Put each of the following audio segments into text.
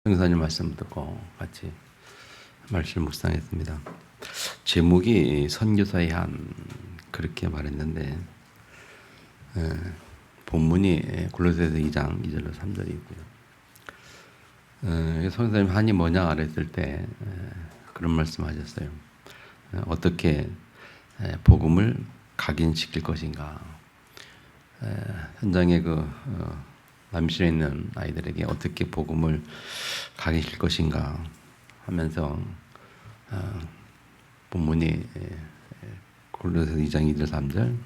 성사님 말씀 듣고 같이 말씀을 묵상했습니다. 제목이 선교사의 한 그렇게 말했는데 본문이 골로새서 2장 2절로 3절이고요. 성사님 한이 뭐냐 그랬을 때 그런 말씀하셨어요. 어떻게 복음을 각인시킬 것인가. 현장에 남실에 있는 아이들에게 어떻게 복음을 각인시킬 것인가 하면서 본문이 골로새서 2장 2절 3절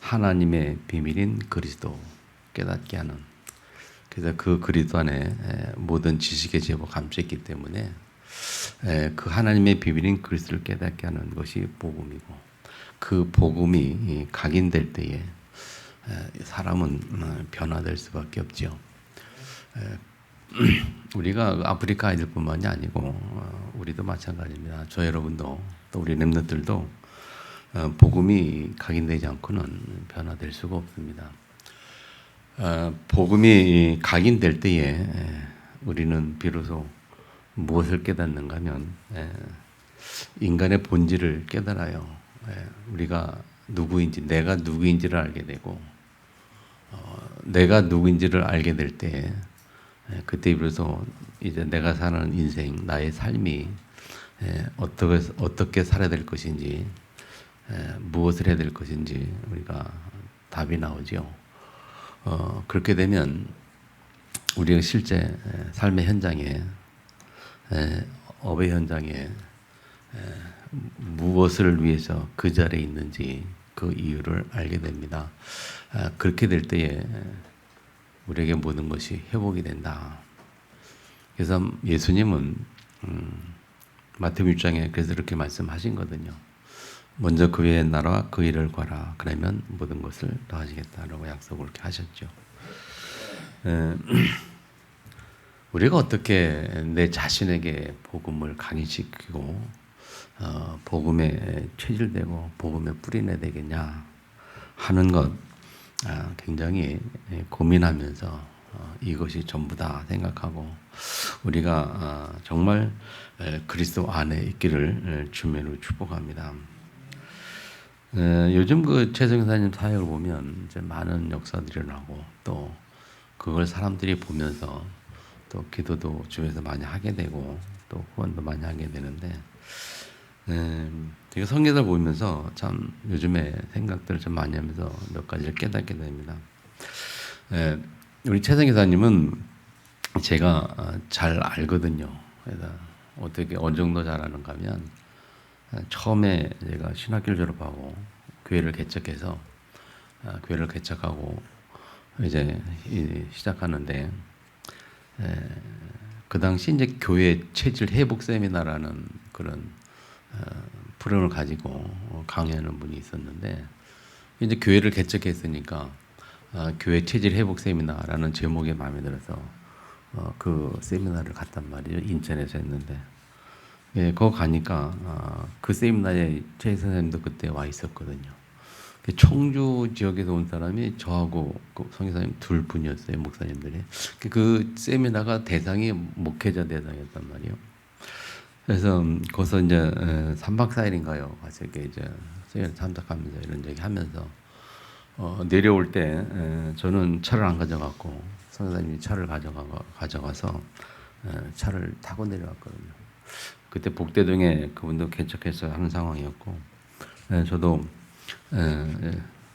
하나님의 비밀인 그리스도 깨닫게 하는, 그래서 그 그리스도 안에 모든 지식의 제보 감춰있기 때문에 그 하나님의 비밀인 그리스도를 깨닫게 하는 것이 복음이고, 그 복음이 각인될 때에 사람은 변화될 수밖에 없죠. 우리가 아프리카 아이들뿐만이 아니고 우리도 마찬가지입니다. 저 여러분도 또 우리 렘넌트들도 복음이 각인되지 않고는 변화될 수가 없습니다. 복음이 각인될 때에 우리는 비로소 무엇을 깨닫는가 하면 인간의 본질을 깨달아요. 우리가 누구인지, 내가 누구인지를 알게 되고, 내가 누구인지를 알게 될 때 그때 비로소 이제 내가 사는 인생, 나의 삶이 어떻게 살아야 될 것인지, 무엇을 해야 될 것인지 우리가 답이 나오죠. 그렇게 되면 우리가 실제 삶의 현장에, 업의 현장에 무엇을 위해서 그 자리에 있는지 그 이유를 알게 됩니다. 그렇게 될 때에 우리에게 모든 것이 회복이 된다. 그래서 예수님은 마태복음 6장에 그래서 이렇게 말씀하신 거거든요. 먼저 그의 나라와 그 일을 구하라. 그러면 모든 것을 더하시겠다라고 약속을 이렇게 하셨죠. 우리가 어떻게 내 자신에게 복음을 각인시키고 복음에 체질되고 복음에 뿌리내야 되겠냐 하는 것 굉장히 고민하면서 이것이 전부다 생각하고 우리가 정말 그리스도 안에 있기를 주님으로 축복합니다. 요즘 최성사님 사역을 보면 이제 많은 역사들이 일어나고 또 그걸 사람들이 보면서 또 기도도 주변에서 많이 하게 되고 또 후원도 많이 하게 되는데 제가 성경을 보면서 참 요즘에 생각들을 좀 많이 하면서 몇 가지를 깨닫게 됩니다. 우리 최성 기사님은 제가 잘 알거든요. 그래서 어떻게 어느 정도 잘 아는가 하면 처음에 제가 신학교를 졸업하고 교회를 개척해서 교회를 개척하고 이제 시작하는데 그 당시 이제 교회 체질 회복 세미나라는 그런 프로그램을 가지고 강의하는 분이 있었는데 이제 교회를 개척했으니까 교회 체질 회복 세미나라는 제목이 마음에 들어서 그 세미나를 갔단 말이에요. 인천에서 했는데 거기 가니까 그 세미나에 최 선생님도 그때 와 있었거든요. 청주 지역에서 온 사람이 저하고 그 성교사님 둘 분이었어요. 목사님들이. 그 세미나가 대상이 목회자 대상이었단 말이에요. 그래서 거기서 이제 3박 4일인가요? 가서 이제 세미나 참석하면서 이런 얘기 하면서 내려올 때 저는 차를 안 가져갔고 성교사님이 차를 가져가서 차를 타고 내려왔거든요. 그때 복대동에 그분도 개척해서 하는 상황이었고 저도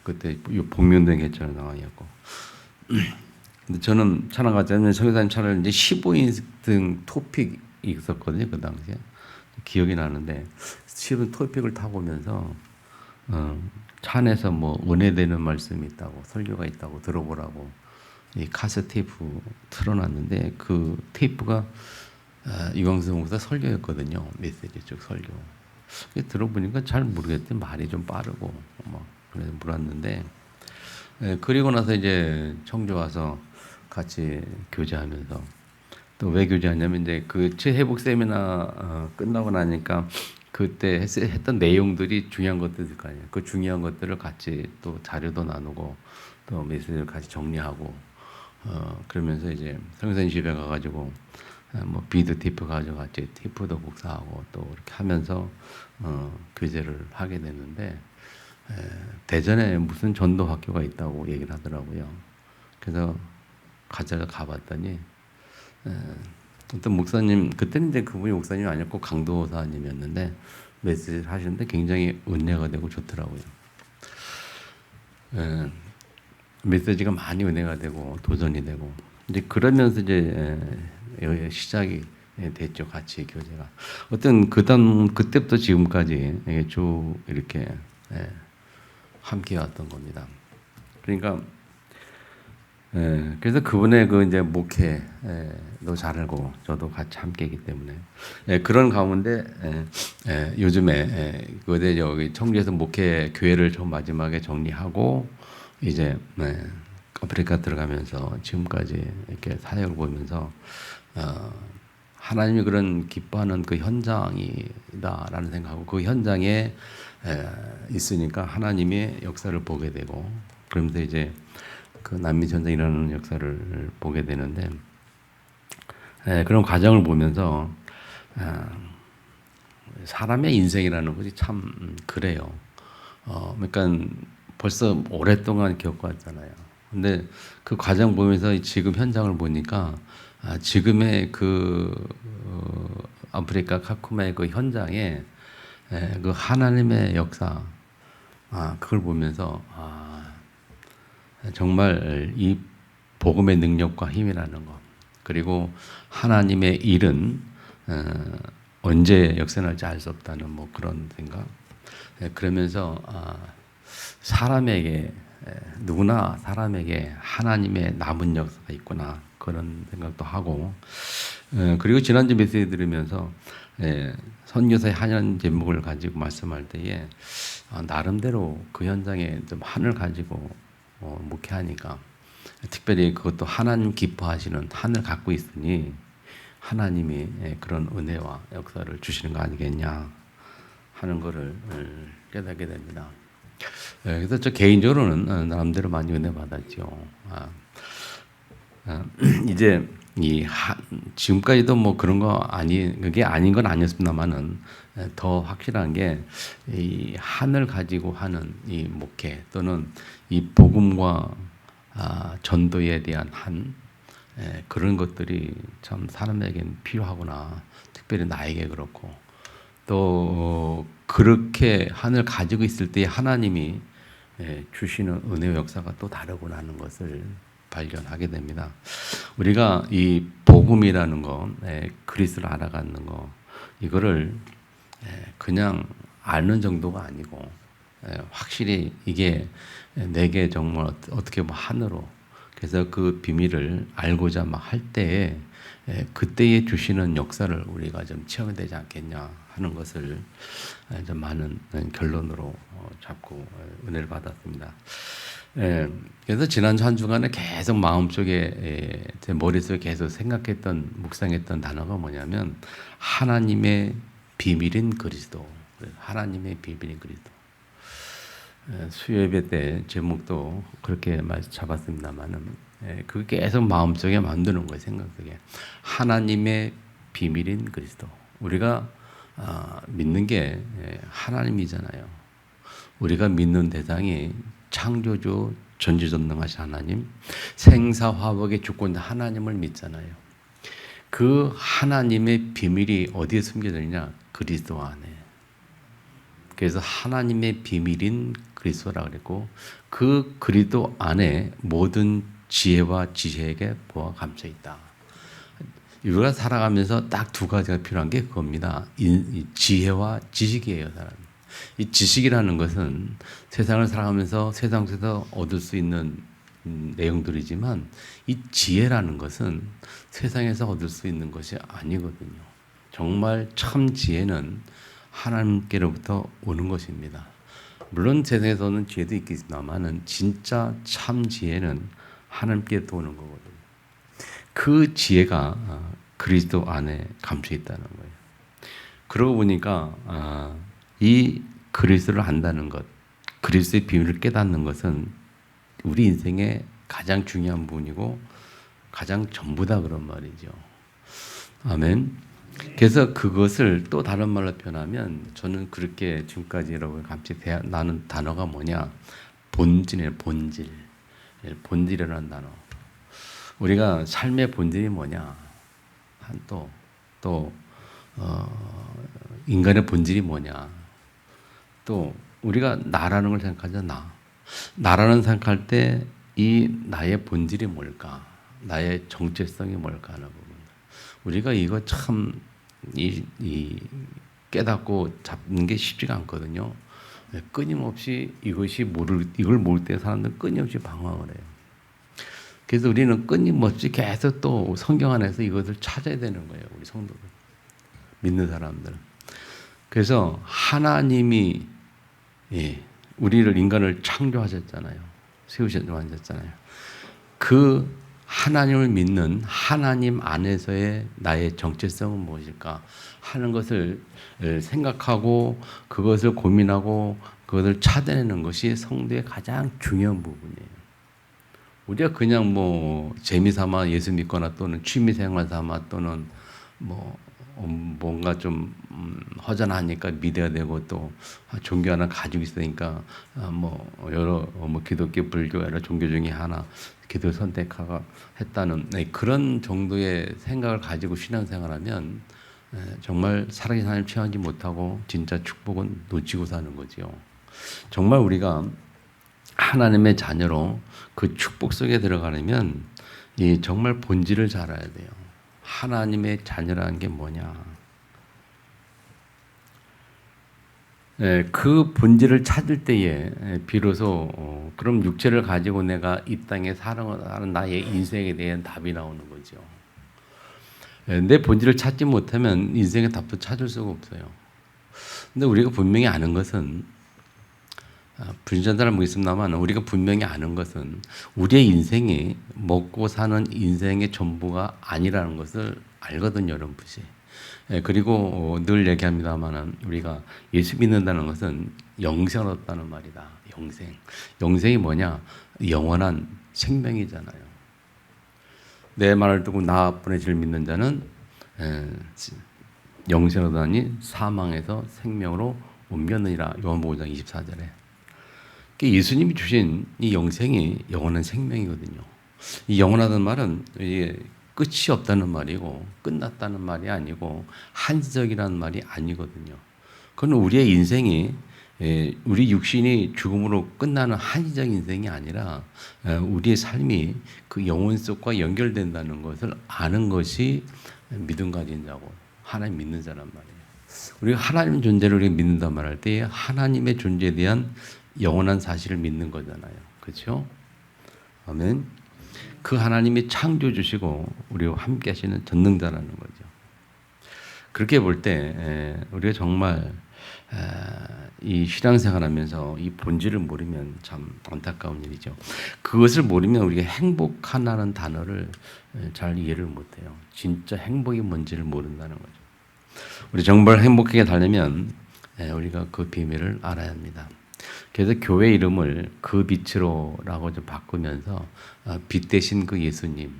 그때 복면동에 개척하는 상황이었고 근데 저는 차를 가져가면 성교사님 차를 이제 15인승 토픽이 있었거든요. 그 당시에 기억이 나는데 15인승 토픽을 타고 오면서 차 안에서 뭐 은혜되는 말씀이 있다고 설교가 있다고 들어보라고 이 카세트 테이프 틀어놨는데 그 테이프가 이광수 목사 설교였거든요. 메시지 쪽 설교. 들어보니까 잘 모르겠더니 말이 좀 빠르고 막 그래서 물었는데 그리고 나서 이제 청주 와서 같이 교제하면서 또 왜 교제하냐면 이제 그 회복 세미나 끝나고 나니까 그때 했던 내용들이 중요한 것들일 거 아니에요. 그 중요한 것들을 같이 또 자료도 나누고 또 메시지를 같이 정리하고 그러면서 이제 성교사님 집에 가가지고 뭐 비도 테이프 가져갔지 테이프도 복사하고 또 이렇게 하면서 교제를 하게 됐는데 대전에 무슨 전도 학교가 있다고 얘기를 하더라고요. 그래서 가봤더니 어떤 목사님, 그때는 이제 그분이 목사님이 아니었고 강도사님이었는데 메시지를 하시는데 굉장히 은혜가 되고 좋더라고요. 메시지가 많이 은혜가 되고 도전이 되고 이제 그러면서 이제 시작이 됐죠. 같이 교제가 어떤 그때부터 지금까지 쭉 이렇게 함께 왔던 겁니다. 그러니까 그래서 그분의 그 이제 목회도 잘 알고 저도 같이 함께이기 때문에 그런 가운데 요즘에 그때 여기 청주에서 목회 교회를 좀 마지막에 정리하고 이제 아프리카 들어가면서 지금까지 이렇게 사역을 보면서 하나님이 그런 기뻐하는 그 현장이다라는 생각하고 그 현장에 있으니까 하나님의 역사를 보게 되고 그러면서 이제 그 난미 전쟁이라는 역사를 보게 되는데 그런 과정을 보면서 사람의 인생이라는 것이 참 그래요. 그러니까 벌써 오랫동안 겪어왔잖아요. 근데 그 과정 보면서 지금 현장을 보니까 지금의 그 아프리카 카쿠마의 그 현장에 그 하나님의 역사 그걸 보면서 정말 이 복음의 능력과 힘이라는 것 그리고 하나님의 일은 언제 역사날지 알 수 없다는 뭐 그런 생각 그러면서 사람에게 누구나 사람에게 하나님의 남은 역사가 있구나 그런 생각도 하고 그리고 지난주 메시지 들으면서 선교사의 한현 제목을 가지고 말씀할 때에 나름대로 그 현장에 좀 한을 가지고 목회하니까 특별히 그것도 하나님 기뻐하시는 한을 갖고 있으니 하나님이 그런 은혜와 역사를 주시는 거 아니겠냐 하는 것을 깨닫게 됩니다. 그래서 저 개인적으로는 나름대로 많이 은혜 받았죠. 이제 지금까지도 뭐 그런 거 그게 아닌 건 아니었습니다만은 더 확실한 게 이 한을 가지고 하는 이 목회 또는 이 복음과 전도에 대한 한 그런 것들이 참 사람에게는 필요하구나. 특별히 나에게 그렇고 또 그렇게 한을 가지고 있을 때 하나님이 주시는 은혜의 역사가 또 다르구나 하는 것을 발견하게 됩니다. 우리가 이 복음이라는 거, 그리스도를 알아가는 거, 이거를 그냥 아는 정도가 아니고 확실히 이게 내게 정말 어떻게 보면 한으로 그래서 그 비밀을 알고자 막 할 때에 그때에 주시는 역사를 우리가 좀 체험되지 않겠냐 하는 것을 좀 많은 결론으로 잡고 은혜를 받았습니다. 그래서 지난주 한 주간에 계속 마음속에 제 머릿속에 계속 생각했던 묵상했던 단어가 뭐냐면 하나님의 비밀인 그리스도. 하나님의 비밀인 그리스도. 수요예배 때 제목도 그렇게 잡았습니다만은 그게 계속 마음속에 만드는 거예요. 생각 속에 하나님의 비밀인 그리스도. 우리가 믿는 게 하나님이잖아요. 우리가 믿는 대상이 창조주 전지전능하신 하나님, 생사화복의 주권자 하나님을 믿잖아요. 그 하나님의 비밀이 어디에 숨겨져 있냐? 그리스도 안에. 그래서 하나님의 비밀인 그리스도라고 그랬고 그 그리스도 안에 모든 지혜와 지식에게 보아 감춰 있다. 우리가 살아가면서 딱 두 가지가 필요한 게 그겁니다. 지혜와 지식이에요, 사람. 이 지식이라는 것은 세상을 살아가면서 세상 속에서 얻을 수 있는 내용들이지만 이 지혜라는 것은 세상에서 얻을 수 있는 것이 아니거든요. 정말 참 지혜는 하나님께로부터 오는 것입니다. 물론 세상에서는 지혜도 있겠습니다만은 진짜 참 지혜는 하나님께로부터 오는 거거든요. 그 지혜가 그리스도 안에 감춰 있다는 거예요. 그러고 보니까 이 그리스도를 안다는 것, 그리스도의 비밀을 깨닫는 것은 우리 인생의 가장 중요한 부분이고 가장 전부다 그런 말이죠. 아멘. 그래서 그것을 또 다른 말로 표현하면 저는 그렇게 지금까지 여러분 같이 나눈 단어가 뭐냐? 본질이에요. 본질. 본질이라는 단어. 우리가 삶의 본질이 뭐냐? 또 인간의 본질이 뭐냐? 또 우리가 나라는 걸 생각하죠. 나라는 생각할 때 이 나의 본질이 뭘까? 나의 정체성이 뭘까 하는 부분. 우리가 이거 참 깨닫고 잡는 게 쉽지가 않거든요. 끊임없이 이걸 모를 때 사람들은 끊임없이 방황을 해요. 그래서 우리는 끊임없이 계속 또 성경 안에서 이것을 찾아야 되는 거예요. 우리 성도들, 믿는 사람들. 그래서 하나님이 우리를 인간을 창조하셨잖아요. 세우셨잖아요. 그 하나님을 믿는 하나님 안에서의 나의 정체성은 무엇일까 하는 것을 생각하고 그것을 고민하고 그것을 찾아내는 것이 성도의 가장 중요한 부분이에요. 우리가 그냥 뭐 재미삼아 예수 믿거나 또는 취미생활 삼아 또는 뭔가 좀 허전하니까 믿어야 되고 또 종교 하나 가지고 있으니까 여러 기독교, 불교 여러 종교 중에 하나 기도 선택하고 했다는 그런 정도의 생각을 가지고 신앙생활하면 정말 살아계신 하나님 체험하지 못하고 진짜 축복은 놓치고 사는 거죠. 정말 우리가 하나님의 자녀로 그 축복 속에 들어가려면 정말 본질을 잘 알아야 돼요. 하나님의 자녀라는 게 뭐냐? 그 본질을 찾을 때에 비로소 그럼 육체를 가지고 내가 이 땅에 살아가는 나의 인생에 대한 답이 나오는 거죠. 내 본질을 찾지 못하면 인생의 답도 찾을 수가 없어요. 근데 우리가 분명히 아는 것은 불신자들 모있습니다만 우리가 분명히 아는 것은 우리의 인생이 먹고 사는 인생의 전부가 아니라는 것을 알거든요, 여러분. 그리고 늘 얘기합니다만 우리가 예수 믿는다는 것은 영생을 얻다는 말이다. 영생이 뭐냐? 영원한 생명이잖아요. 내 말을 듣고 나뿐의 질 믿는 자는 영생을 얻다니 사망에서 생명으로 옮겼느니라. 요한복음 5장 24절에. 예수님이 주신 이 영생이 영원한 생명이거든요. 이 영원하다는 말은 이게 끝이 없다는 말이고 끝났다는 말이 아니고 한시적이라는 말이 아니거든요. 그건 우리의 인생이 우리 육신이 죽음으로 끝나는 한시적 인생이 아니라 우리의 삶이 그 영혼 속과 연결된다는 것을 아는 것이 믿음 가진 자고 하나님 믿는 자란 말이에요. 우리가 하나님 존재를 우리가 믿는다 말할 때 하나님의 존재에 대한 영원한 사실을 믿는 거잖아요. 그렇죠? 아멘. 그 하나님이 창조 주시고 우리와 함께 하시는 전능자라는 거죠. 그렇게 볼 때 우리가 정말 이 신앙생활하면서 이 본질을 모르면 참 안타까운 일이죠. 그것을 모르면 우리가 행복하다는 단어를 잘 이해를 못해요. 진짜 행복이 뭔지를 모른다는 거죠. 우리 정말 행복하게 살려면 우리가 그 비밀을 알아야 합니다. 그래서 교회 이름을 그 빛으로라고 좀 바꾸면서 빛 대신 그 예수님,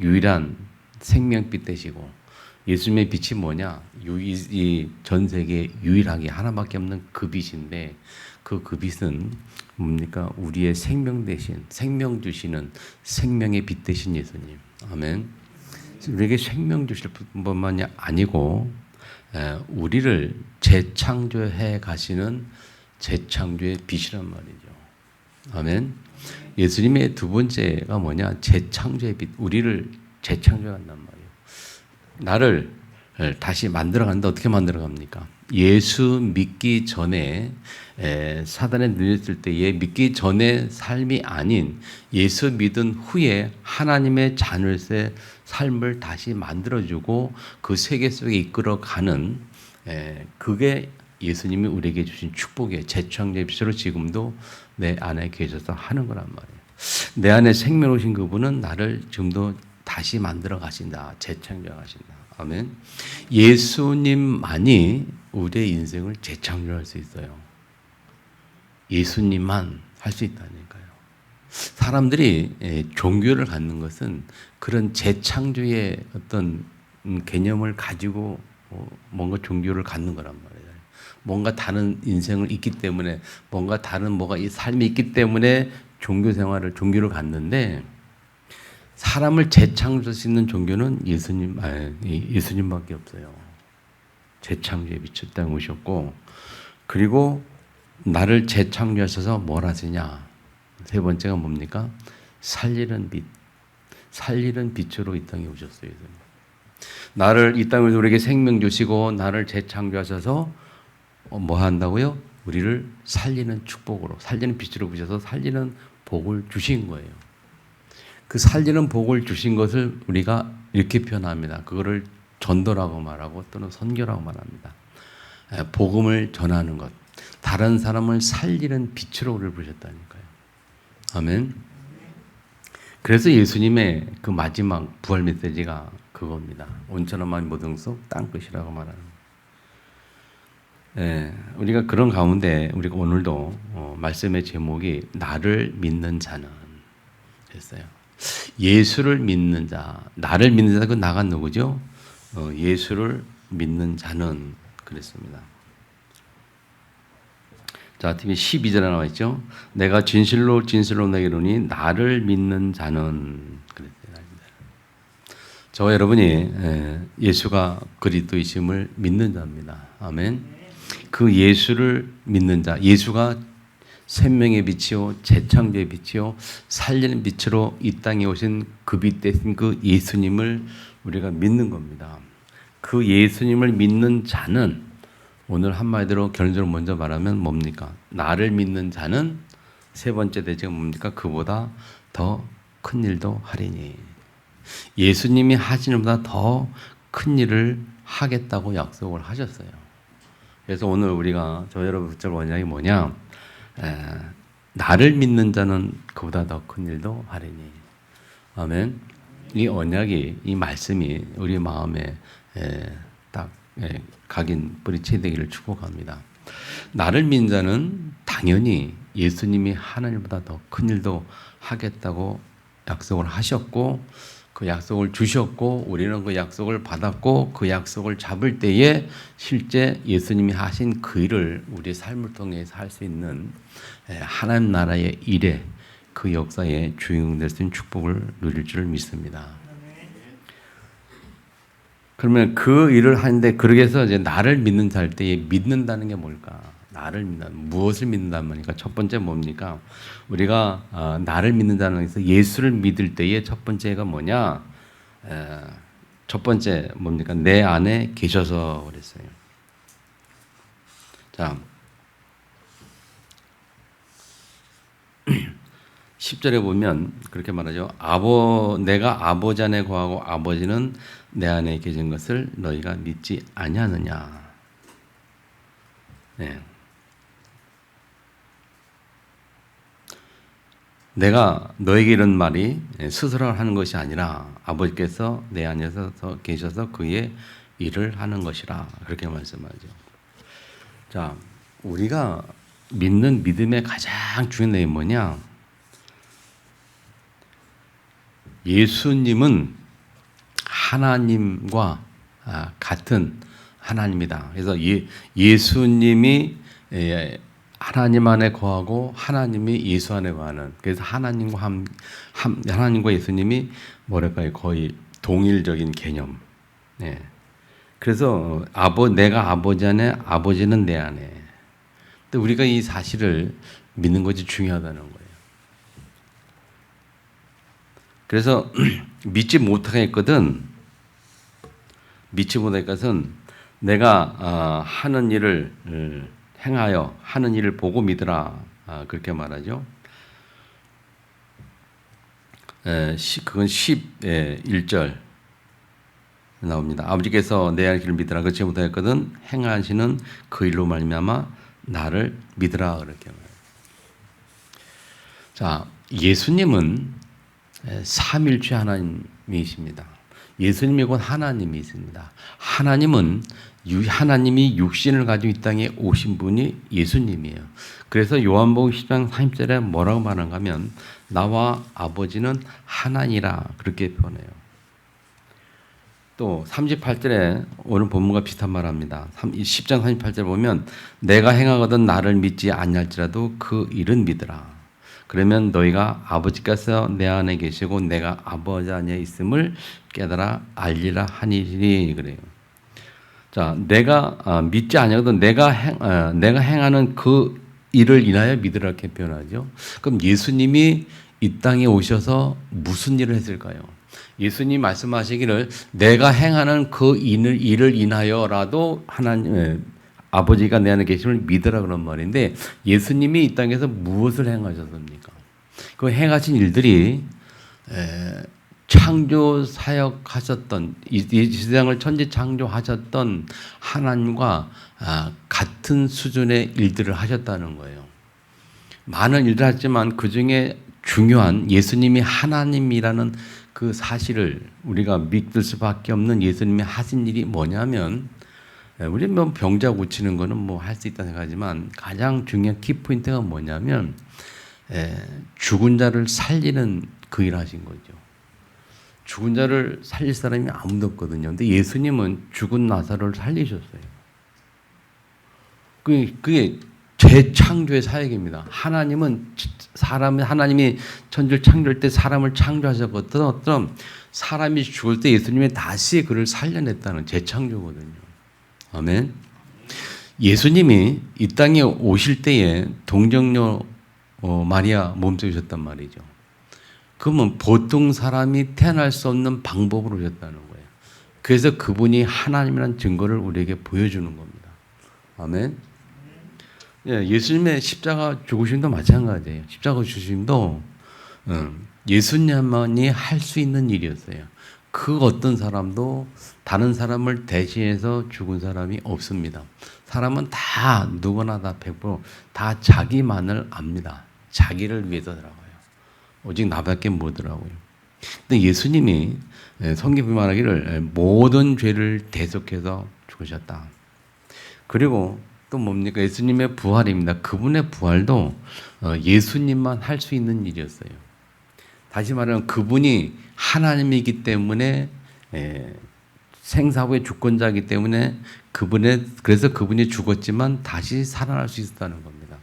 유일한 생명빛 되시고 예수님의 빛이 뭐냐? 이 전 세계에 유일하게 하나밖에 없는 그 빛인데 그 빛은 뭡니까? 우리의 생명 대신 생명 주시는 생명의 빛 되신 예수님. 아멘. 우리에게 생명 주실 뿐만이 아니고 우리를 재창조해 가시는 재창조의 빛이란 말이죠. 아멘. 예수님의 두 번째가 뭐냐? 재창조의 빛. 우리를 재창조한단 말이에요. 나를 다시 만들어간다. 어떻게 만들어갑니까? 예수 믿기 전에 사단에 눌렸을 때에 믿기 전에 삶이 아닌 예수 믿은 후에 하나님의 자녀의 삶을 다시 만들어주고 그 세계 속에 이끌어가는 그게 예수님이 우리에게 주신 축복의 재창조의 빛으로 지금도 내 안에 계셔서 하는 거란 말이에요. 내 안에 생명 오신 그분은 나를 지금도 다시 만들어 가신다. 재창조해 가신다. 아멘. 예수님만이 우리의 인생을 재창조할 수 있어요. 예수님만 할 수 있다니까요. 사람들이 종교를 갖는 것은 그런 재창조의 어떤 개념을 가지고 뭔가 종교를 갖는 거란 말이에요. 뭔가 다른 인생을 있기 때문에 뭔가 다른 뭐가 이 삶이 있기 때문에 종교를 갖는데 사람을 재창조할 수 있는 종교는 예수님밖에 없어요. 재창조에 미쳐 땅에 오셨고 그리고 나를 재창조하셔서 뭘 하시냐? 세 번째가 뭡니까? 살리는 빛. 살리는 빛으로 이 땅에 오셨어요. 나를 이 땅에서 우리에게 생명 주시고 나를 재창조하셔서 뭐 한다고요? 우리를 살리는 축복으로, 살리는 빛으로 부셔서 살리는 복을 주신 거예요. 그 살리는 복을 주신 것을 우리가 이렇게 표현합니다. 그거를 전도라고 말하고 또는 선교라고 말합니다. 복음을 전하는 것. 다른 사람을 살리는 빛으로 우리를 부르셨다니까요. 아멘. 그래서 예수님의 그 마지막 부활 메시지가 그겁니다. 온천한 마음 모든 속 땅끝이라고 말하는. 우리가 그런 가운데 우리가 오늘도 말씀의 제목이 나를 믿는 자는 했어요. 예수를 믿는 자, 나를 믿는 자, 그 나가 누구죠? 예수를 믿는 자는 그랬습니다. 자, 특히 12절에 나와 있죠. 내가 진실로 너에게 이르노니 나를 믿는 자는 그랬어요. 저와 여러분이 예수가 그리스도이심을 믿는 자입니다. 아멘. 그 예수를 믿는 자, 예수가 생명의 빛이요 재창조의 빛이요 살리는 빛으로 이 땅에 오신 그 빛 대신 그 예수님을 우리가 믿는 겁니다. 그 예수님을 믿는 자는 오늘 한마디로 결론적으로 먼저 말하면 뭡니까? 나를 믿는 자는 세 번째 대제가 뭡니까? 그보다 더 큰 일도 하리니. 예수님이 하신 일보다 더 큰 일을 하겠다고 약속을 하셨어요. 그래서 오늘 우리가 저 여러분 붙잡을 원약이 뭐냐? 나를 믿는 자는 그보다 더 큰 일도 하리니. 아멘. 이 언약이, 이 말씀이 우리 마음에 딱 각인 뿌리채 되기를 축복합니다. 나를 믿는 자는 당연히 예수님이 하나님보다 더 큰 일도 하겠다고 약속을 하셨고 그 약속을 주셨고 우리는 그 약속을 받았고 그 약속을 잡을 때에 실제 예수님이 하신 그 일을 우리의 삶을 통해서 할 수 있는 하나님 나라의 일에 그 역사에 주인공 될 수 있는 축복을 누릴 줄 믿습니다. 그러면 그 일을 하는데 그러기 위해서 이제 나를 믿는 자 할 때에 믿는다는 게 뭘까? 나를 믿는 무엇을 믿는다는 말이니까 첫 번째 뭡니까? 우리가 나를 믿는다는 것에서 예수를 믿을 때의 첫 번째가 뭐냐? 첫 번째 뭡니까? 내 안에 계셔서 그랬어요. 자, 10절에 보면 그렇게 말하죠. 내가 아버지 안에 거하고 아버지는 내 안에 계신 것을 너희가 믿지 아니하느냐. 네. 내가 너에게 이런 말이 스스로 하는 것이 아니라 아버지께서 내 안에서 계셔서 그의 일을 하는 것이라 그렇게 말씀하죠. 자, 우리가 믿는 믿음의 가장 중요한 내용이 뭐냐? 예수님은 하나님과 같은 하나님이다. 그래서 예수님이 하나님 안에 거하고 하나님이 예수 안에 거하는. 그래서 하나님과 예수님이 뭐랄까요? 거의 동일적인 개념. 네. 그래서 내가 아버지 안에, 아버지는 내 안에. 근데 우리가 이 사실을 믿는 것이 중요하다는 거예요. 그래서 믿지 못하겠거든. 믿지 못할 것은 내가 하는 일을 행하여 하는 일을 보고 믿으라. 그렇게 말하죠. 그건 11절 나옵니다. 아버지께서 내 할 길을 믿으라. 그렇지 못하였거든 행하시는 그 일로 말미암아 나를 믿으라. 그렇게 말해요. 자, 예수님은 삼일체 하나님이십니다. 예수님이 곧 하나님이 있습니다. 하나님이 육신을 가지고 이 땅에 오신 분이 예수님이에요. 그래서 요한복음 10장 30절에 뭐라고 말하는가 하면 나와 아버지는 하나니라 그렇게 표현해요. 그래서 예수님은 삼일체 하나님이십니다. 예수님이 곧 하나님이 있습니다. 하나님은 육신을 가지고 이 땅에 오신 분이 예수님이에요. 그래서 요한복음 10장 30절에 뭐라고 말하는가 하면 나와 아버지는 하나니라 그렇게 표현해요. 그래서 예수님은 또 38절에 오늘 본문과 비슷한 말 합니다. 10장 38절 보면 내가 행하거든 나를 믿지 아니할지라도 그 일은 믿으라. 그러면 너희가 아버지께서 내 안에 계시고 내가 아버지 안에 있음을 깨달아 알리라 하니니 그래요. 자, 내가 믿지 아니하거든 내가 행하는 그 일을 인하여 믿으라 이렇게 표현하죠. 그럼 예수님이 이 땅에 오셔서 무슨 일을 했을까요? 예수님 말씀하시기를 내가 행하는 그 일을 인하여라도 하나님 아버지가 내 안에 계심을 믿으라 그런 말인데 예수님이 이 땅에서 무엇을 행하셨습니까? 그 행하신 일들이 창조 사역하셨던 이 세상을 천지 창조하셨던 하나님과 같은 수준의 일들을 하셨다는 거예요. 많은 일을 했지만 그 중에 중요한 예수님이 하나님이라는 그 사실을 우리가 믿을 수밖에 없는 예수님이 하신 일이 뭐냐면 우리 뭐 병자 고치는 거는 뭐 할 수 있다 생각하지만 가장 중요한 키포인트가 뭐냐면 죽은 자를 살리는 그 일을 하신 거죠. 죽은 자를 살릴 사람이 아무도 없거든요. 근데 예수님은 죽은 나사로를 살리셨어요. 그게 재창조의 사역입니다. 하나님이 천지를 창조할 때 사람을 창조하셨거든. 사람이 죽을 때 예수님이 다시 그를 살려냈다는 재창조거든요. 아멘. 예수님이 이 땅에 오실 때에 동정녀 마리아 몸속에 오셨단 말이죠. 그러면 보통 사람이 태어날 수 없는 방법으로 오셨다는 거예요. 그래서 그분이 하나님이라는 증거를 우리에게 보여주는 겁니다. 아멘. 예수님의 십자가 죽으심도 마찬가지예요. 십자가 죽으심도 예수님만이 할 수 있는 일이었어요. 그 어떤 사람도 다른 사람을 대신해서 죽은 사람이 없습니다. 사람은 다 누구나 다 100% 자기만을 압니다. 자기를 위해서더라고요. 오직 나밖에 모르더라고요. 근데 예수님이 성경이 말하기를 모든 죄를 대속해서 죽으셨다. 그리고 또 뭡니까? 예수님의 부활입니다. 그분의 부활도 예수님만 할 수 있는 일이었어요. 다시 말하면 그분이 하나님이기 때문에 생사후의 주권자이기 때문에 그래서 그분이 죽었지만 다시 살아날 수 있었다는 겁니다.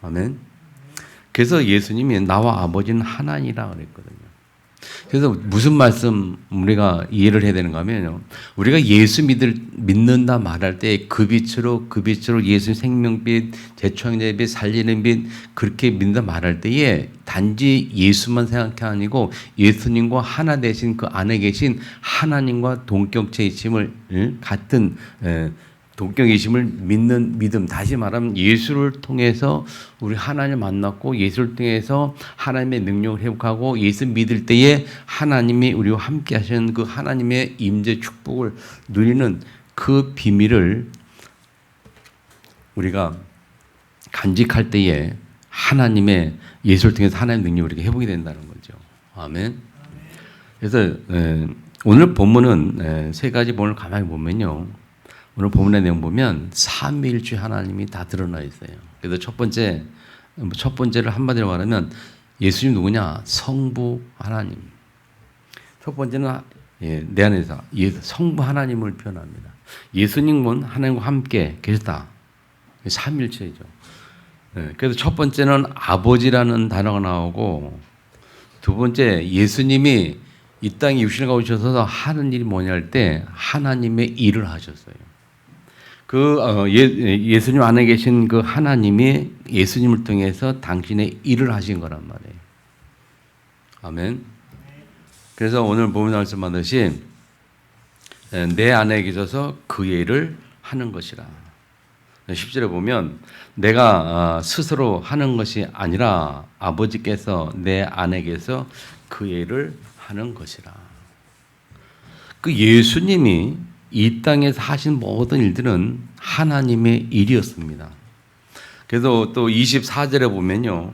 아멘. 그래서 예수님이 나와 아버지는 하나니라 그랬거든요. 그래서 무슨 말씀 우리가 이해를 해야 되는가 하면요. 우리가 예수 믿는다 말할 때 그 빛으로 예수 생명빛, 재창조의 빛, 살리는 빛 그렇게 믿는다 말할 때에 단지 예수만 생각해 아니고 예수님과 하나 되신 그 안에 계신 하나님과 동격체이심을 같은 동격이심을 믿는 믿음, 다시 말하면 예수를 통해서 우리 하나님을 만났고 예수를 통해서 하나님의 능력을 회복하고 예수 믿을 때에 하나님이 우리와 함께 하시는 그 하나님의 임재 축복을 누리는 그 비밀을 우리가 간직할 때에 하나님의 예수를 통해서 하나님의 능력을 우리가 회복이 된다는 거죠. 아멘. 그래서 오늘 본문은 세 가지 본문을 가만히 보면요. 오늘 본문의 내용 보면 삼위일체 하나님이 다 드러나 있어요. 그래서 첫 번째를 한마디로 말하면 예수님 누구냐? 성부 하나님. 첫 번째는 내 안에서 성부 하나님을 표현합니다. 예수님은 하나님과 함께 계셨다. 삼위일체죠. 그래서 첫 번째는 아버지라는 단어가 나오고 두 번째 예수님이 이 땅에 육신을 가오셔서 하는 일이 뭐냐 할 때 하나님의 일을 하셨어요. 예수님 안에 계신 그 하나님이 예수님을 통해서 당신의 일을 하신 거란 말이에요. 아멘. 그래서 오늘 보면 말씀하듯이 내 안에 계셔서 그의 일을 하는 것이라. 10절에 보면 내가 스스로 하는 것이 아니라 아버지께서 내 안에 계셔서 그의 일을 하는 것이라. 그 예수님이 이 땅에서 하신 모든 일들은 하나님의 일이었습니다. 그래서 또 24절에 보면요.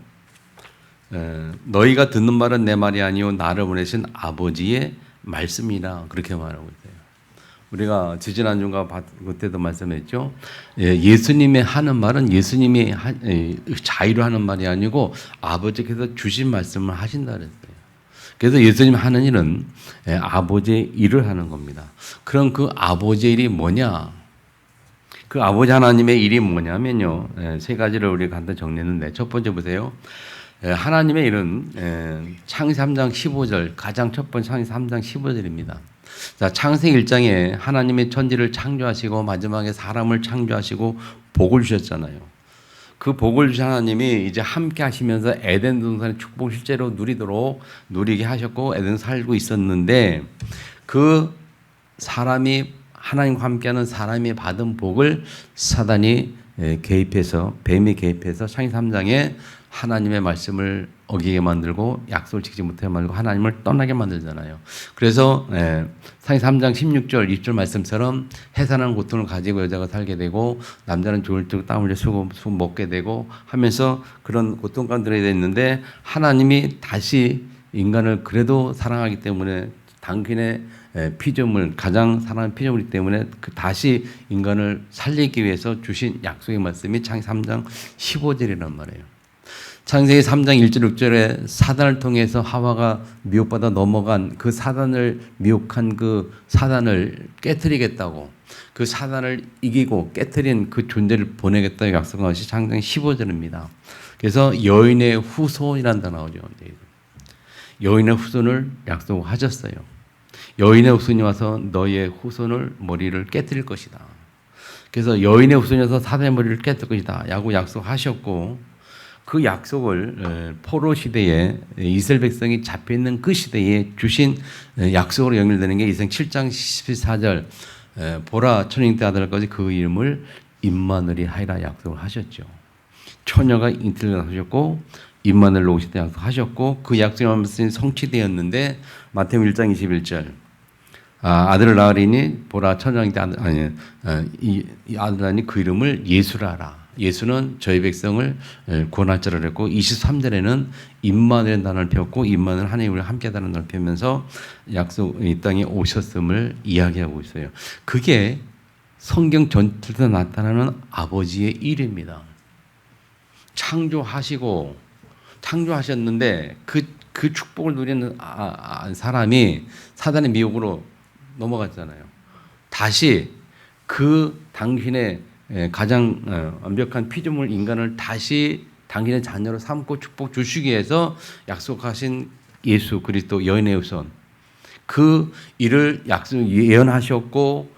너희가 듣는 말은 내 말이 아니요 나를 보내신 아버지의 말씀이라 그렇게 말하고 있어요. 우리가 지지난주가 그때도 말씀했죠. 예수님이 하는 말은 예수님이 자의로 하는 말이 아니고 아버지께서 주신 말씀을 하신다 그랬어요. 그래서 예수님 하는 일은 아버지의 일을 하는 겁니다. 그럼 그 아버지의 일이 뭐냐? 그 아버지 하나님의 일이 뭐냐면요. 세 가지를 우리가 간단히 정리했는데 첫 번째 보세요. 하나님의 일은 창세기 3장 15절 가장 첫 번째 창세기 3장 15절입니다. 자, 창세기 1장에 하나님의 천지를 창조하시고 마지막에 사람을 창조하시고 복을 주셨잖아요. 그 복을 주신 하나님이 이제 함께 하시면서 에덴 동산의 축복을 실제로 누리게 하셨고 에덴 살고 있었는데 그 사람이 하나님과 함께하는 사람이 받은 복을 사단이 개입해서 뱀이 개입해서 창세기 3장에 하나님의 말씀을 어기게 만들고 약속을 지키지 못하게 만들고 하나님을 떠나게 만들잖아요. 그래서 창세기 3장 16절 20절 말씀처럼 해산하는 고통을 가지고 여자가 살게 되고 남자는 죽을 때 땀 흘려 수고 먹게 되고 하면서 그런 고통 가운데 들어야 되는데 하나님이 다시 인간을 그래도 사랑하기 때문에 당신의 피조물 가장 사랑하는 피조물이기 때문에 다시 인간을 살리기 위해서 주신 약속의 말씀이 창세기 3장 15절이란 말이에요. 창세기 3장 1절 6절에 사단을 통해서 하와가 미혹받아 넘어간 그 사단을 미혹한 그 사단을 깨트리겠다고 그 사단을 이기고 깨트린 그 존재를 보내겠다고 약속한 것이 창세기 15절입니다. 그래서 여인의 후손이란다 나오죠. 여인의 후손을 약속하셨어요. 여인의 후손이 와서 너의 후손을 머리를 깨트릴 것이다. 그래서 여인의 후손이 와서 사단의 머리를 깨뜨릴 것이다. 라고 약속하셨고 그 약속을 포로 시대에 이스라엘 백성이 잡혀 있는 그 시대에 주신 약속으로 연결되는 게 이생 7장 14절 보라 천인 때 아들까지 그 이름을 임마누엘이 하리라 약속을 하셨죠. 처녀가 잉태를 하셨고 임마누엘로 오실 때 약속하셨고 그 약속의 말씀이 성취되었는데 마태복음 1장 21절 아들을 낳으리니 보라 천장이 이 아들하니 그 이름을 예수라 하라. 예수는 저희 백성을 구원할 자를 했고 23절에는 임마누엘 단어를 펴고 임마누엘 하나님이 우리와 함께하다는 단어를 펴면서 약속 이 땅에 오셨음을 이야기하고 있어요. 그게 성경 전체에서 나타나는 아버지의 일입니다. 창조하셨는데 그 축복을 누리는 사람이 사단의 미혹으로 넘어갔잖아요. 다시 그 당신의 가장 완벽한 피조물 인간을 다시 당신의 자녀로 삼고 축복 주시기 위해서 약속하신 예수 그리스도 여인의 후손 그 일을 예언하셨고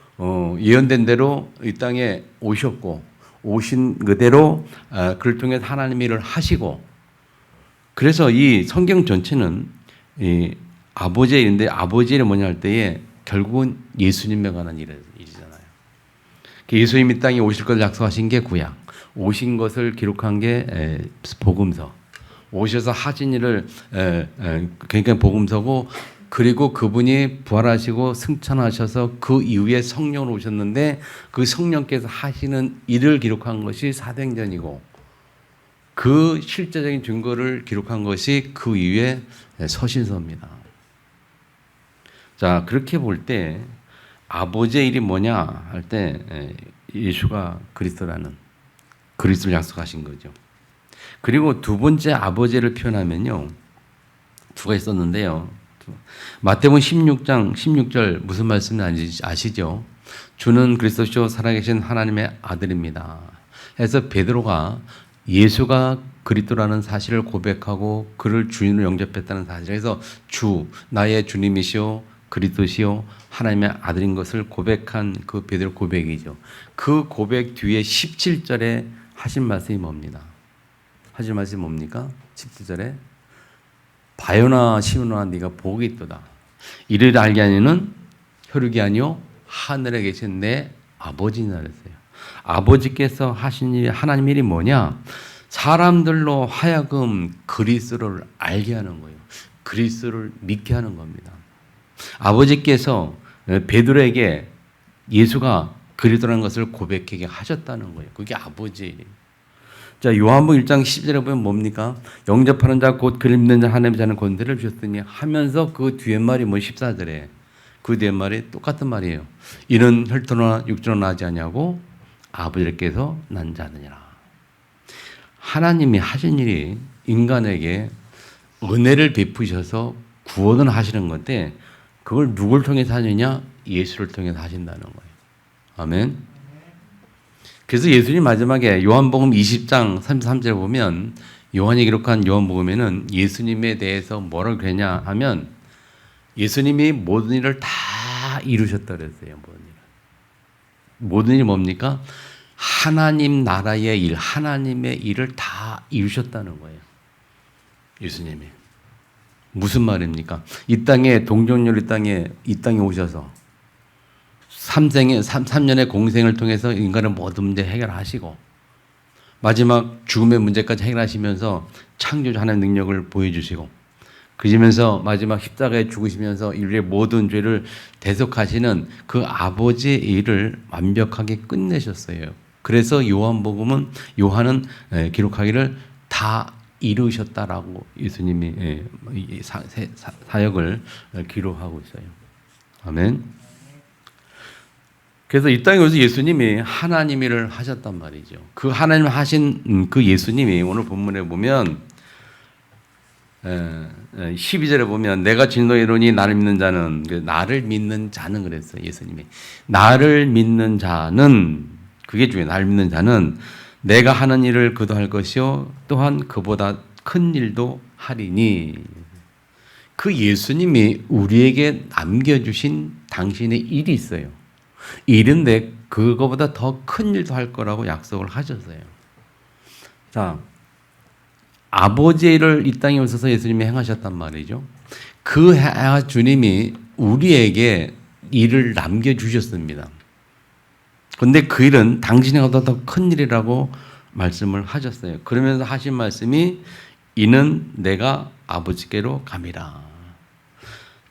예언된 대로 이 땅에 오셨고 오신 그대로 그를 통해 하나님의 일을 하시고 그래서 이 성경 전체는 이 아버지의 일인데 아버지의 일이 뭐냐 할 때에 결국은 예수님에 관한 일이잖아요. 예수님 이 땅에 오실 것을 약속하신 게 구약, 오신 것을 기록한 게 복음서, 오셔서 하신 일을 그러니까 복음서고 그리고 그분이 부활하시고 승천하셔서 그 이후에 성령으로 오셨는데 그 성령께서 하시는 일을 기록한 것이 사도행전이고 그 실제적인 증거를 기록한 것이 그 이후에 서신서입니다. 자, 그렇게 볼 때 아버지의 일이 뭐냐 할 때 예수가 그리스도라는 그리스도를 약속하신 거죠. 그리고 두 번째 아버지를 표현하면요. 두가 있었는데요. 마태복음 16장 16절 무슨 말씀인지 아시죠? 주는 그리스도시요 살아계신 하나님의 아들입니다. 해서 베드로가 예수가 그리스도라는 사실을 고백하고 그를 주인으로 영접했다는 사실. 그래서 주 나의 주님이시오 그리스도시요 하나님의 아들인 것을 고백한 그 베드로 고백이죠. 그 고백 뒤에 17절에 하신 말씀이 뭡니다. 하신 말씀이 뭡니까? 17절에 바요나 시므나 네가 복이 있도다. 이를 알게 하니는 혈육이 아니요 하늘에 계신 내 아버지니라 그랬어요. 아버지께서 하신 일이 하나님 일이 뭐냐? 사람들로 하여금 그리스도를 알게 하는 거예요. 그리스도를 믿게 하는 겁니다. 아버지께서 베드로에게 예수가 그리스도라는 것을 고백하게 하셨다는 거예요. 그게 아버지의 일이에요. 자, 요한복음 1장 10절에 보면 뭡니까? 영접하는 자 곧 그를 믿는 자 하나님의 자는 권세를 주셨으니 하면서 그 뒤에 말이 뭐 14절에 그 뒤에 말이 똑같은 말이에요. 이는 혈통이나 육체로 나지 아니하고 아버지께서 난 자느니라. 하나님이 하신 일이 인간에게 은혜를 베푸셔서 구원을 하시는 건데 그걸 누굴 통해서 하느냐? 예수를 통해서 하신다는 거예요. 아멘. 그래서 예수님 마지막에 요한복음 20장 33절에 보면 요한이 기록한 요한복음에는 예수님에 대해서 뭐라고 그랬냐 하면 예수님이 모든 일을 다 이루셨다 그랬어요. 모든 일이 뭡니까? 하나님 나라의 일, 하나님의 일을 다 이루셨다는 거예요. 예수님이. 무슨 말입니까? 이 땅에 동정녀 이 땅에 오셔서 3년의 공생을 통해서 인간의 모든 문제 해결하시고 마지막 죽음의 문제까지 해결하시면서 창조주 하나님의 능력을 보여주시고 그러면서 마지막 십자가에 죽으시면서 인류의 모든 죄를 대속하시는 그 아버지의 일을 완벽하게 끝내셨어요. 그래서 요한은 기록하기를 다 이루셨다라고 예수님이 사역을 기록하고 있어요. 아멘. 그래서 이 땅에 오셔서 예수님이 하나님 일을 하셨단 말이죠. 그 하나님 하신 그 예수님이 오늘 본문에 보면 12절에 보면 내가 진노의 이르노니 나를 믿는 자는 나를 믿는 자는 그랬어요. 예수님이 나를 믿는 자는 그게 중요해요. 나를 믿는 자는 내가 하는 일을 그도 할 것이요 또한 그보다 큰 일도 하리니 그 예수님이 우리에게 남겨주신 당신의 일이 있어요. 일인데 그거보다 더 큰 일도 할 거라고 약속을 하셨어요. 자, 아버지의 일을 이 땅에 오셔서 예수님이 행하셨단 말이죠. 그 주님이 우리에게 일을 남겨주셨습니다. 그런데 그 일은 당신보다 더 큰 일이라고 말씀을 하셨어요. 그러면서 하신 말씀이 이는 내가 아버지께로 감이라.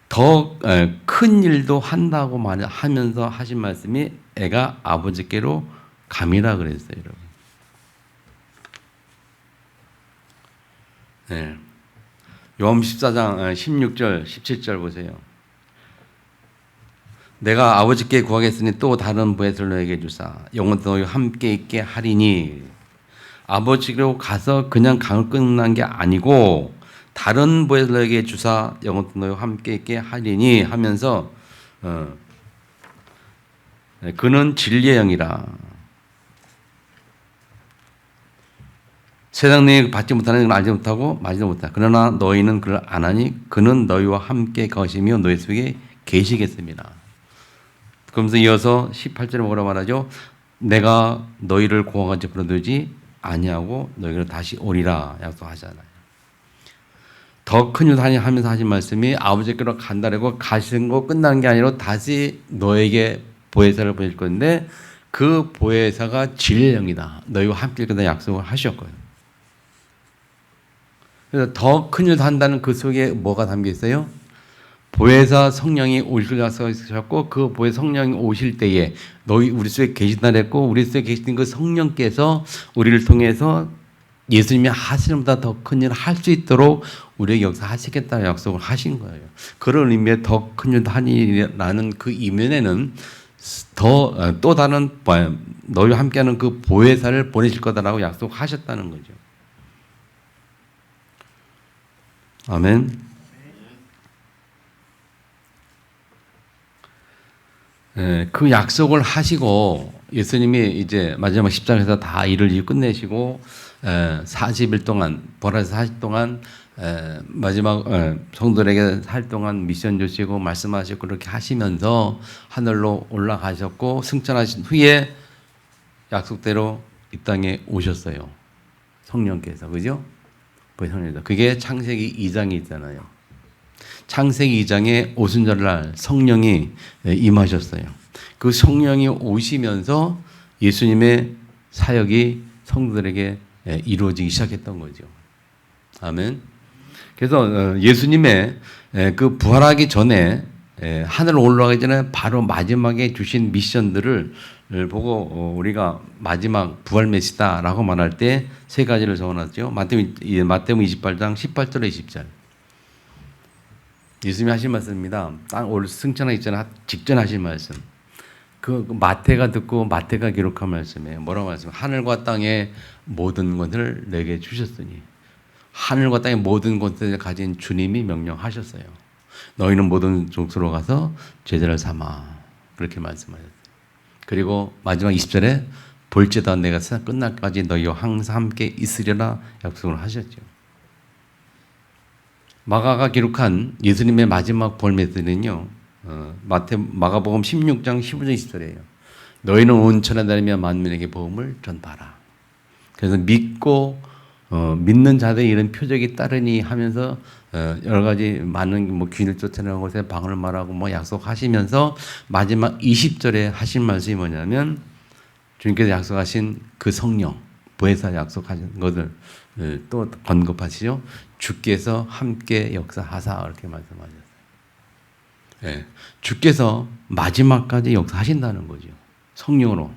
더 큰 일도 한다고 하면서 하신 말씀이 애가 아버지께로 감이라 그랬어요, 여러분. 네. 요한 14장 16절 17절 보세요. 내가 아버지께 구하겠으니 또 다른 보혜사를 너에게 주사 영원토록 너희와 함께 있게 하리니 아버지로 가서 그냥 강을 끝난 게 아니고 다른 보혜사를 너에게 주사 영원토록 너희와 함께 있게 하리니 하면서 그는 진리의 영이라 세상 너희 받지 못하는 걸 알지 못하고 마지도 못하다. 그러나 너희는 그를 안 하니 그는 너희와 함께 거시며 너희 속에 계시겠습니다. 그러면서 이어서 18절에 뭐라고 말하죠? 내가 너희를 공항까지 불러들지 아니하고 너희를 다시 오리라 약속하잖아요. 더 큰 일 하면서 하신 말씀이 아버지께로 간다라고 가시는 거 끝나는 게 아니라 다시 너에게 보혜사를 보낼 건데 그 보혜사가 진리의 영이다. 너희와 함께 있다 약속을 하셨고요. 그래서 더 큰 일도 한다는 그 속에 뭐가 담겨 있어요? 보혜사 성령이 오실 약속하셨고 그 보혜사 성령이 오실 때에 너희 우리 속에 계신다 그랬고 우리 속에 계신 그 성령께서 우리를 통해서 예수님이 하시는 것보다 더 큰 일을 할 수 있도록 우리에게 역사하시겠다는 약속을 하신 거예요. 그런 의미의 더 큰 일도 하니라는 그 이면에는 또 다른 너희와 함께하는 그 보혜사를 보내실 거다라고 약속하셨다는 거죠. 아멘. 그 약속을 하시고 예수님이 이제 마지막 십자가에서 다 일을 끝내시고 40일 동안 보라에서 40일 동안 마지막 성도들에게 살 동안 미션 주시고 말씀하시고 그렇게 하시면서 하늘로 올라가셨고 승천하신 후에 약속대로 이 땅에 오셨어요. 성령께서 그죠? 그게 창세기 2장에 있잖아요. 창세기 2장에 오순절날 성령이 임하셨어요. 그 성령이 오시면서 예수님의 사역이 성도들에게 이루어지기 시작했던 거죠. 아멘. 그래서 예수님의 그 부활하기 전에 하늘 올라가기 전에 바로 마지막에 주신 미션들을 보고 우리가 마지막 부활 메시다라고 말할 때 세 가지를 적어놨죠. 마태복음 28장 18절에 20절. 예수님이 하신 말씀입니다. 올 승천하기 직전 하신 말씀. 그 마태가 듣고 마태가 기록한 말씀이에요. 뭐라고 말씀해요? 하늘과 땅의 모든 것을 내게 주셨으니 하늘과 땅의 모든 것을 가진 주님이 명령하셨어요. 너희는 모든 족속으로 가서 제자를 삼아. 그렇게 말씀하셨어요. 그리고 마지막 20절에 볼지다 내가 세상 끝날까지 너희와 항상 함께 있으리라 약속을 하셨죠. 마가가 기록한 예수님의 마지막 볼 메시지는요. 마가복음 16장 15절 20절이에요. 너희는 온 천하 다니며 만민에게 복음을 전파하라. 그래서 믿는 자들의 이런 표적이 따르니 하면서 여러 가지 많은 귀인을 쫓아내는 곳에 방언을 말하고 약속하시면서 마지막 20절에 하신 말씀이 뭐냐면 주님께서 약속하신 그 성령, 보혜사 약속하신 것을 또 언급하시죠. 주께서 함께 역사하사 이렇게 말씀하셨어요. 네. 주께서 마지막까지 역사하신다는 거죠. 성령으로.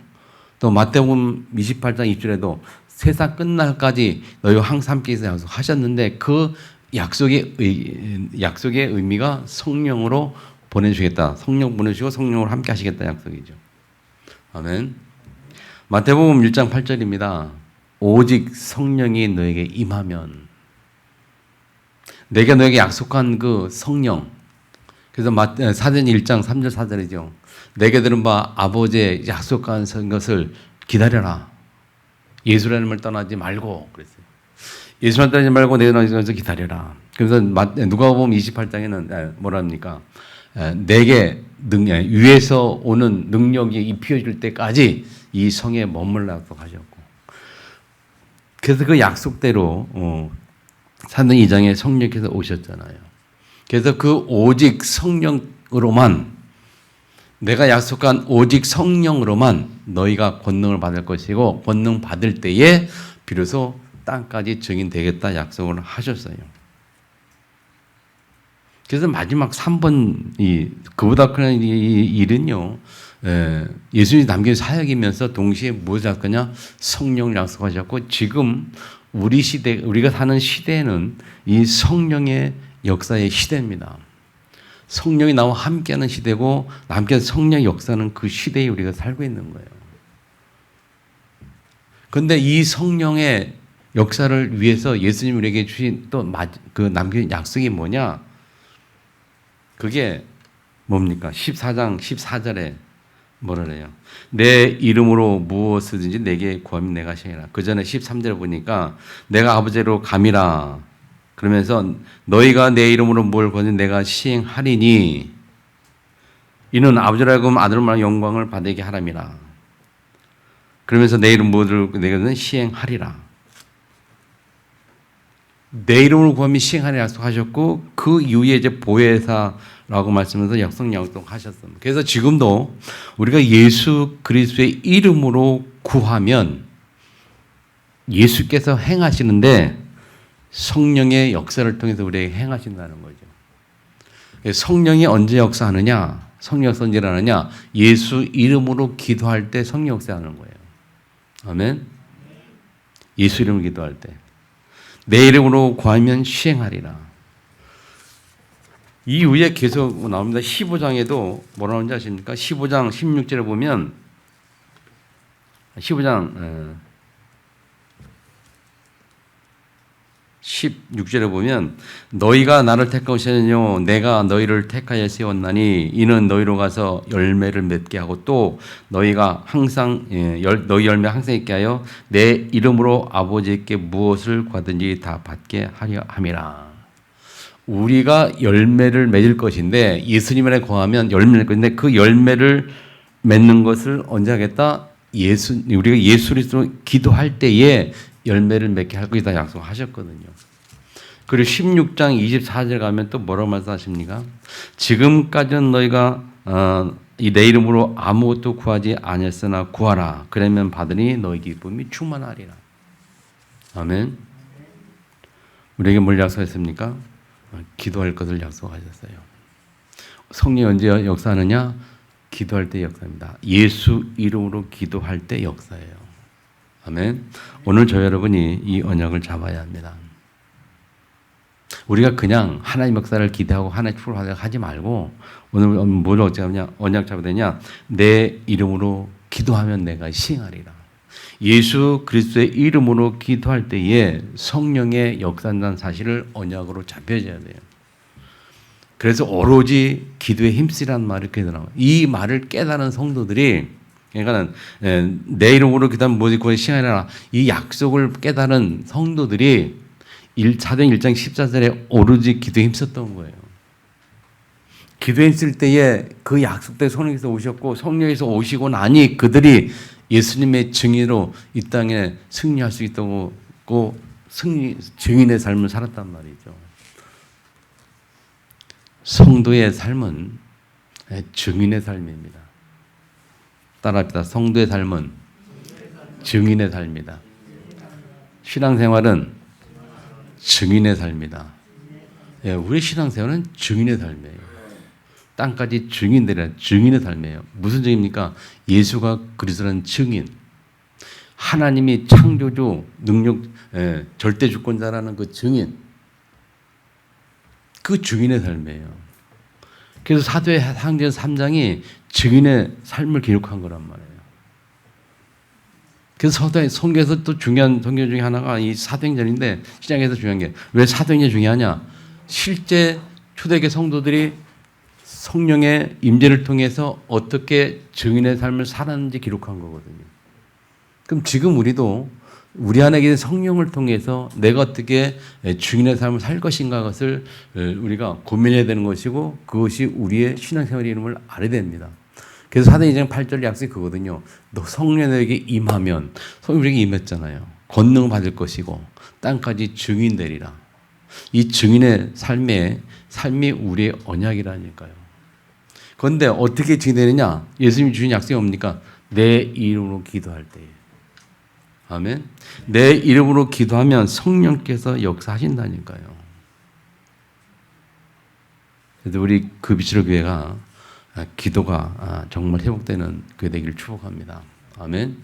또 마태복음 28장 2절에도 세상 끝날까지 너희와 항상 함께 있어 약속하셨는데 그 약속의 의미가 성령으로 보내주겠다. 성령 보내주시고 성령으로 함께 하시겠다 약속이죠. 아멘. 마태복음 1장 8절입니다. 오직 성령이 너에게 임하면 내가 너에게 약속한 그 성령 그래서 사도행 1장 3절 4절이죠. 내게 들은 바 아버지의 약속한 것을 기다려라. 예수라님을 떠나지 말고 그랬어요. 예수를 떠나지 말고 내가 너에게 기다려라. 그래서 누가복음 28장에는 뭐라 합니까? 내게 위에서 오는 능력이 입혀질 때까지 이 성에 머물라 약속하셨고 그래서 그 약속대로 사도행 2장에 성령께서 오셨잖아요. 그래서 그 오직 성령으로만 내가 약속한 오직 성령으로만 너희가 권능을 받을 것이고 권능 받을 때에 비로소 땅까지 증인되겠다 약속을 하셨어요. 그래서 마지막 3번 그보다 큰 일은요. 예수님이 남긴 사역이면서 동시에 무엇을 할 거냐? 성령을 약속하셨고 지금 우리가 사는 시대에는 이 성령의 역사의 시대입니다. 성령이 나와 함께하는 시대고 함께 성령의 역사는 그 시대에 우리가 살고 있는 거예요. 그런데 이 성령의 역사를 위해서 예수님이 우리에게 주신 또 그 남긴 약속이 뭐냐? 그게 뭡니까? 14장 14절에 뭐라 그래요? 내 이름으로 무엇이든지 내게 구하면 내가 시행하라. 그 전에 13절에 보니까 내가 아버지로 감이라. 그러면서 너희가 내 이름으로 뭘 구하든지 내가 시행하리니 이는 아버지라고 아들만 영광을 받게 하람이라. 그러면서 내 이름 무엇을 내가 시행하리라. 내 이름으로 구하면 시행하리라 약속하셨고 그 이후에 이제 보혜사라고 말씀하면서 약속하셨습니다. 그래서 지금도 우리가 예수 그리스도의 이름으로 구하면 예수께서 행하시는데 성령의 역사를 통해서 우리에게 행하신다는 거죠. 성령이 언제 역사하느냐? 성령 역사 언제 일어나느냐? 예수 이름으로 기도할 때 성령 역사하는 거예요. 아멘. 예수 이름으로 기도할 때. 내 이름으로 구하면 시행하리라. 이후에 계속 나옵니다. 15장에도 뭐라 하는지 아십니까? 15장 16절에 보면 15장 16절에 보면 너희가 나를 택하셨느뇨 내가 너희를 택하여 세웠나니 이는 너희로 가서 열매를 맺게 하고 또 너희가 항상 너희 열매 항상 있게 하여 내 이름으로 아버지께 무엇을 구하든지 다 받게 하려 함이라. 우리가 열매를 맺을 것인데 예수님을 구하면 열매를 맺을 것인데 그 열매를 맺는 것을 언제 하겠다? 우리가 예수 그리스도로 기도할 때에 열매를 맺게 할 것이다 약속하셨거든요. 그리고 16장 24절 가면 또 뭐라고 말씀하십니까? 지금까지는 너희가 내 이름으로 아무것도 구하지 아니했으나 구하라. 그러면 받으니 너희 기쁨이 충만하리라. 아멘. 우리에게 뭘 약속했습니까? 기도할 것을 약속하셨어요. 성령이 언제 역사하느냐? 기도할 때 역사입니다. 예수 이름으로 기도할 때 역사예요. 아멘. 오늘 저 여러분이 이 언약을 잡아야 합니다. 우리가 그냥 하나님 역사를 기대하고 하나님 축복을 하지 말고 오늘 뭘 어떻게 하냐? 언약 잡아야 되냐? 내 이름으로 기도하면 내가 시행하리라. 예수 그리스도의 이름으로 기도할 때에 성령의 역사한다는 사실을 언약으로 잡혀줘야 돼요. 그래서 오로지 기도에 힘쓰라는 말이 이렇게 나와요. 이 말을 깨달은 성도들이, 그러니까는 내 이름으로 기도하면 모든 것이 시행하리라, 이 약속을 깨달은 성도들이 사도행 1장 14절에 오로지 기도에 힘썼던 거예요. 기도에 있을 때에 그 약속대 성령께서 오셨고, 성령께서 오시고 나니 그들이 예수님의 증인으로 이 땅에 승리할 수 있다고 증인의 삶을 살았단 말이죠. 성도의 삶은 증인의 삶입니다. 따라합시다. 성도의 삶은 증인의 삶이다. 신앙생활은 증인의 삶이다. 우리 신앙생활은 증인의 삶이에요. 땅까지 증인되라, 증인의 삶이에요. 무슨 증인입니까? 예수가 그리스도라는 증인, 하나님이 창조주, 능력, 절대 주권자라는 그 증인, 그 증인의 삶이에요. 그래서 사도행전 3장이 증인의 삶을 기록한 거란 말이에요. 그래서 성경에서 또 중요한 성경 중에 하나가 이 사도행전인데, 시작에서 중요한 게 왜 사도행전이 중요하냐? 실제 초대교회 성도들이 성령의 임재를 통해서 어떻게 증인의 삶을 살았는지 기록한 거거든요. 그럼 지금 우리도 우리 안에 있는 성령을 통해서 내가 어떻게 증인의 삶을 살 것인가 것을 우리가 고민해야 되는 것이고, 그것이 우리의 신앙생활의 이름을 알아야 됩니다. 그래서 사도행전 8절 약속이 그거거든요. 너 성령에게 임하면, 성령에게 임했잖아요. 권능을 받을 것이고 땅까지 증인되리라. 이 증인의 삶이 우리의 언약이라니까요. 그런데 어떻게 증인되느냐? 예수님이 주신 약속이 뭡니까? 내 이름으로 기도할 때에. 아멘. 내 이름으로 기도하면 성령께서 역사하신다니까요. 그래서 우리 비치로 교회가 기도가 정말 회복되는 교회 되기를 축복합니다. 아멘.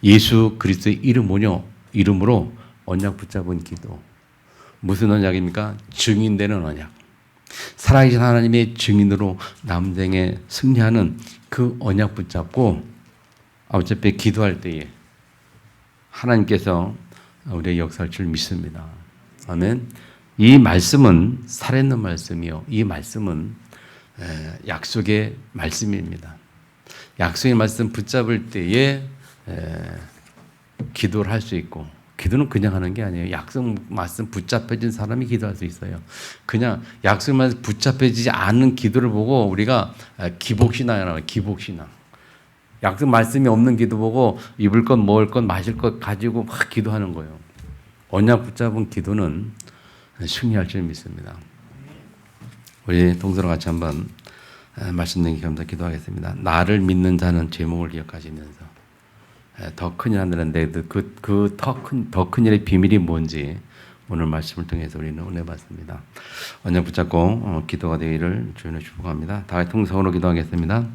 예수 그리스도의 이름으로 언약 붙잡은 기도. 무슨 언약입니까? 증인되는 언약. 살아계신 하나님의 증인으로 남생에 승리하는 그 언약 붙잡고, 어차피 기도할 때에 하나님께서 우리의 역사할 줄 믿습니다. 아멘. 이 말씀은 살아있는 말씀이요, 이 말씀은 약속의 말씀입니다. 약속의 말씀 붙잡을 때에 기도를 할 수 있고, 기도는 그냥 하는 게 아니에요. 약속 말씀 붙잡혀진 사람이 기도할 수 있어요. 그냥 약속 말씀 붙잡혀지지 않은 기도를 보고 우리가 기복신앙이라고 해요. 기복신앙. 약속 말씀이 없는 기도 보고 입을 것, 먹을 것, 마실 것 가지고 막 기도하는 거예요. 언약 붙잡은 기도는 승리할 줄 믿습니다. 우리 동서로 같이 한번 말씀 듣기 겸사 기도하겠습니다. 나를 믿는 자는 제목을 기억하시면서 더 큰 일 하늘인데 더 큰 일의 비밀이 뭔지 오늘 말씀을 통해서 우리는 은혜 받습니다. 언약 붙잡고 기도가 되기를 주님의 축복합니다. 다 같이 통성으로 기도하겠습니다.